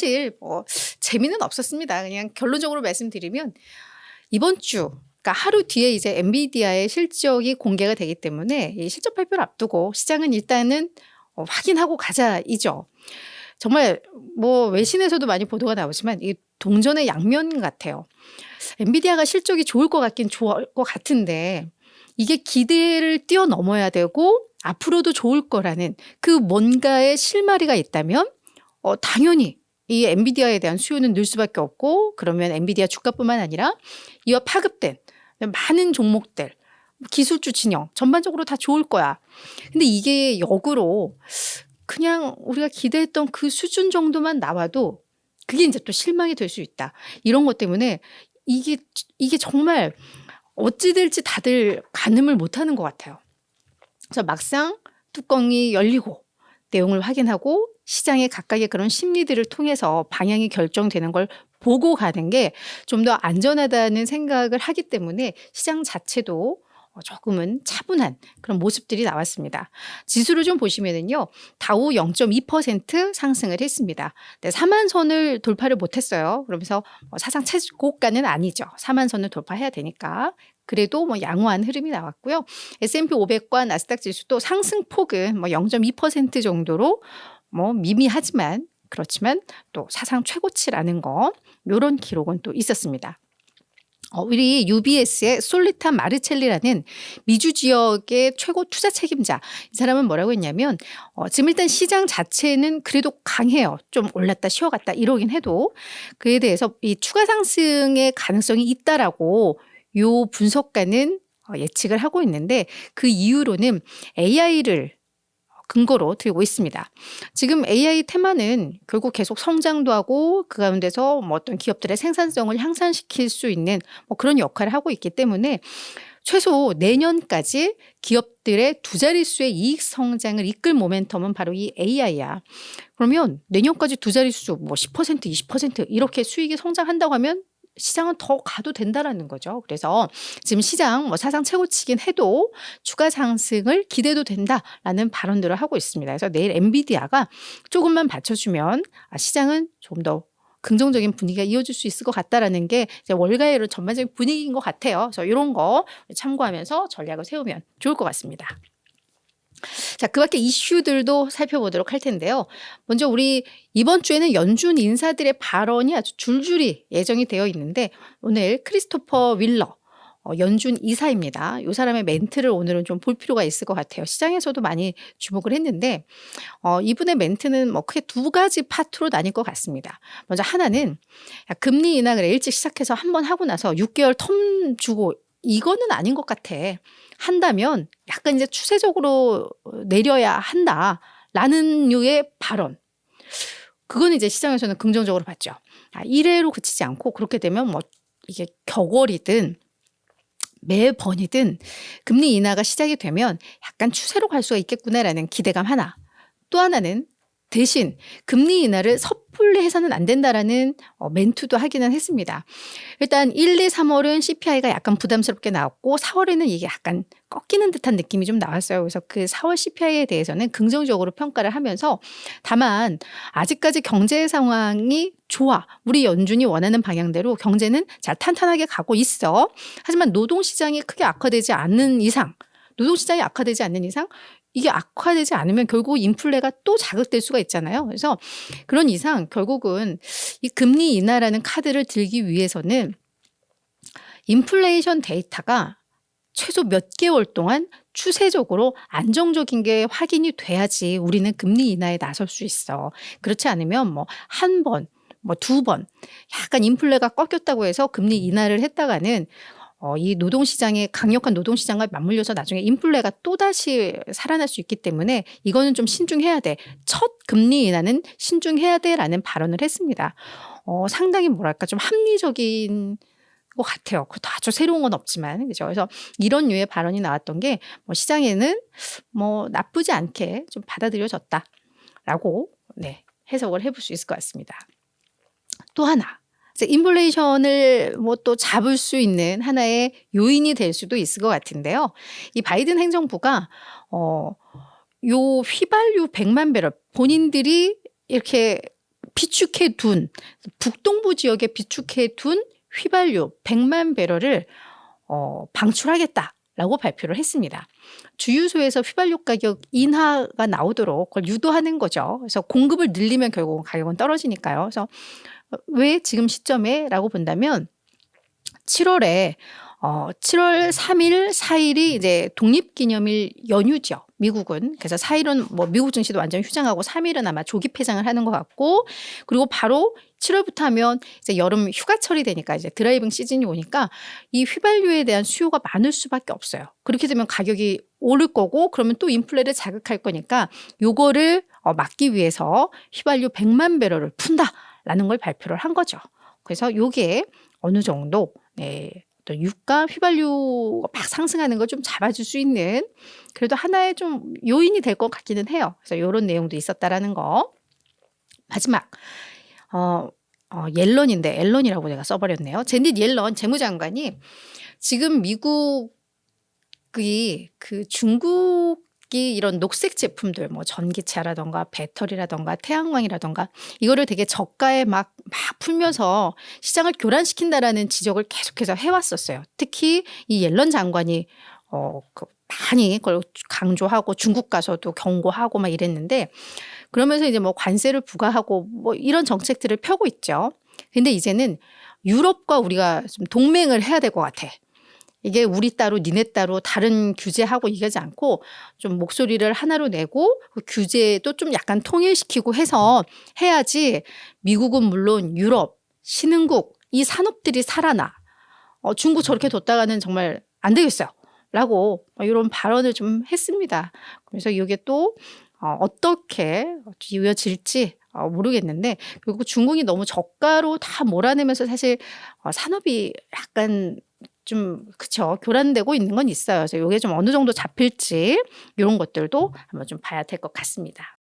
사실 뭐 재미는 없었습니다. 그냥 결론적으로 말씀드리면 이번 주 그러니까 하루 뒤에 이제 엔비디아의 실적이 공개가 되기 때문에 이 실적 발표를 앞두고 시장은 일단은 확인하고 가자이죠. 정말 뭐 외신에서도 많이 보도가 나오지만 이 동전의 양면 같아요. 엔비디아가 실적이 좋을 것 같긴 좋을 것 같은데 이게 기대를 뛰어넘어야 되고 앞으로도 좋을 거라는 그 뭔가의 실마리가 있다면 당연히 이 엔비디아에 대한 수요는 늘 수밖에 없고 그러면 엔비디아 주가뿐만 아니라 이와 파급된 많은 종목들 기술주 진영 전반적으로 다 좋을 거야. 근데 이게 역으로 그냥 우리가 기대했던 그 수준 정도만 나와도 그게 이제 또 실망이 될 수 있다. 이런 것 때문에 이게 정말 어찌 될지 다들 가늠을 못하는 것 같아요. 그래서 막상 뚜껑이 열리고 내용을 확인하고 시장의 각각의 그런 심리들을 통해서 방향이 결정되는 걸 보고 가는 게 좀 더 안전하다는 생각을 하기 때문에 시장 자체도 조금은 차분한 그런 모습들이 나왔습니다. 지수를 좀 보시면은요. 다우 0.2% 상승을 했습니다. 네, 4만 선을 돌파를 못했어요. 그러면서 사상 최고가는 아니죠. 4만 선을 돌파해야 되니까. 그래도 뭐 양호한 흐름이 나왔고요. S&P 500과 나스닥 지수도 상승폭은 뭐 0.2% 정도로 뭐 미미하지만 그렇지만 또 사상 최고치라는 거 이런 기록은 또 있었습니다. 우리 UBS의 솔리타 마르첼리라는 미주 지역의 최고 투자 책임자 이 사람은 뭐라고 했냐면 지금 일단 시장 자체는 그래도 강해요. 좀 올랐다 쉬어갔다 이러긴 해도 그에 대해서 이 추가 상승의 가능성이 있다라고 요 분석가는 예측을 하고 있는데 그 이유로는 AI를 근거로 들고 있습니다. 지금 AI 테마는 결국 계속 성장도 하고 그 가운데서 뭐 어떤 기업들의 생산성을 향상시킬 수 있는 뭐 그런 역할을 하고 있기 때문에 최소 내년까지 기업들의 두 자릿수의 이익 성장을 이끌 모멘텀은 바로 이 AI야. 그러면 내년까지 두 자릿수 뭐 10%, 20% 이렇게 수익이 성장한다고 하면 시장은 더 가도 된다라는 거죠. 그래서 지금 시장 뭐 사상 최고치긴 해도 추가 상승을 기대도 된다라는 발언들을 하고 있습니다. 그래서 내일 엔비디아가 조금만 받쳐주면 시장은 좀 더 긍정적인 분위기가 이어질 수 있을 것 같다라는 게 이제 월가의 전반적인 분위기인 것 같아요. 그래서 이런 거 참고하면서 전략을 세우면 좋을 것 같습니다. 자, 그 밖에 이슈들도 살펴보도록 할 텐데요. 먼저 우리 이번 주에는 연준 인사들의 발언이 아주 줄줄이 예정이 되어 있는데 오늘 크리스토퍼 윌러 연준 이사입니다. 이 사람의 멘트를 오늘은 좀 볼 필요가 있을 것 같아요. 시장에서도 많이 주목을 했는데 이분의 멘트는 뭐 크게 두 가지 파트로 나뉠 것 같습니다. 먼저 하나는 금리 인하를 일찍 시작해서 한번 하고 나서 6개월 텀 주고 이거는 아닌 것 같아. 한다면 약간 이제 추세적으로 내려야 한다라는 류의 발언. 그건 이제 시장에서는 긍정적으로 봤죠. 이래로 그치지 않고 그렇게 되면 뭐 이게 격월이든 매번이든 금리 인하가 시작이 되면 약간 추세로 갈 수가 있겠구나라는 기대감 하나. 또 하나는 대신 금리 인하를 섣불리 해서는 안 된다라는 멘트도 하기는 했습니다. 일단 1, 2, 3월은 CPI가 약간 부담스럽게 나왔고 4월에는 이게 약간 꺾이는 듯한 느낌이 좀 나왔어요. 그래서 그 4월 CPI에 대해서는 긍정적으로 평가를 하면서 다만 아직까지 경제 상황이 좋아. 우리 연준이 원하는 방향대로 경제는 잘 탄탄하게 가고 있어. 하지만 노동시장이 크게 악화되지 않는 이상 이게 악화되지 않으면 결국 인플레가 또 자극될 수가 있잖아요. 그래서 그런 이상 결국은 이 금리 인하라는 카드를 들기 위해서는 인플레이션 데이터가 최소 몇 개월 동안 추세적으로 안정적인 게 확인이 돼야지 우리는 금리 인하에 나설 수 있어. 그렇지 않으면 뭐 한 번, 뭐 두 번 약간 인플레가 꺾였다고 해서 금리 인하를 했다가는 이 노동시장의 강력한 노동시장과 맞물려서 나중에 인플레가 또다시 살아날 수 있기 때문에 이거는 좀 신중해야 돼. 첫 금리 인하는 신중해야 돼라는 발언을 했습니다. 상당히 뭐랄까 좀 합리적인 것 같아요. 그것도 아주 새로운 건 없지만 그죠. 그래서 이런 류의 발언이 나왔던 게 뭐 시장에는 뭐 나쁘지 않게 좀 받아들여졌다라고 해석을 해볼 수 있을 것 같습니다. 또 하나. 인플레이션을 뭐 또 잡을 수 있는 하나의 요인이 될 수도 있을 것 같은데요. 이 바이든 행정부가 요 휘발유 100만 배럴 본인들이 이렇게 비축해 둔 북동부 지역에 비축해 둔 휘발유 100만 배럴을 방출하겠다라고 발표를 했습니다. 주유소에서 휘발유 가격 인하가 나오도록 그걸 유도하는 거죠. 그래서 공급을 늘리면 결국 가격은 떨어지니까요. 그래서 왜 지금 시점에라고 본다면 7월에 7월 3일, 4일이 이제 독립기념일 연휴죠. 미국은. 그래서 4일은 뭐 미국 증시도 완전 휴장하고 3일은 아마 조기 폐장을 하는 것 같고, 그리고 바로 7월부터 하면 이제 여름 휴가철이 되니까 이제 드라이빙 시즌이 오니까 이 휘발유에 대한 수요가 많을 수밖에 없어요. 그렇게 되면 가격이 오를 거고, 그러면 또 인플레를 자극할 거니까 요거를 막기 위해서 휘발유 100만 배럴을 푼다라는 걸 발표를 한 거죠. 그래서 요게 어느 정도 또 유가 휘발유가 막 상승하는 걸 좀 잡아줄 수 있는 그래도 하나의 좀 요인이 될 것 같기는 해요. 그래서 이런 내용도 있었다라는 거. 마지막 옐런인데 앨런이라고 내가 써버렸네요. 제닛 옐런 재무장관이 지금 미국이 그 중국이 이런 녹색 제품들 뭐 전기차라던가 배터리라던가 태양광이라던가 이거를 되게 저가에 막 풀면서 시장을 교란시킨다라는 지적을 계속해서 해왔었어요. 특히 이 옐런 장관이 많이 그걸 강조하고 중국 가서도 경고하고 막 이랬는데, 그러면서 이제 뭐 관세를 부과하고 뭐 이런 정책들을 펴고 있죠. 근데 이제는 유럽과 우리가 좀 동맹을 해야 될 것 같아. 이게 우리 따로 니네 따로 다른 규제하고 이러지 않고 좀 목소리를 하나로 내고 그 규제도 좀 약간 통일시키고 해서 해야지 미국은 물론 유럽, 신흥국 이 산업들이 살아나. 중국 저렇게 뒀다가는 정말 안 되겠어요. 라고 이런 발언을 좀 했습니다. 그래서 이게 또 어떻게 이어질지 모르겠는데, 그리고 중국이 너무 저가로 다 몰아내면서 사실 산업이 약간 좀 그쵸 교란되고 있는 건 있어요. 그래서 이게 좀 어느 정도 잡힐지 이런 것들도 한번 좀 봐야 될 것 같습니다.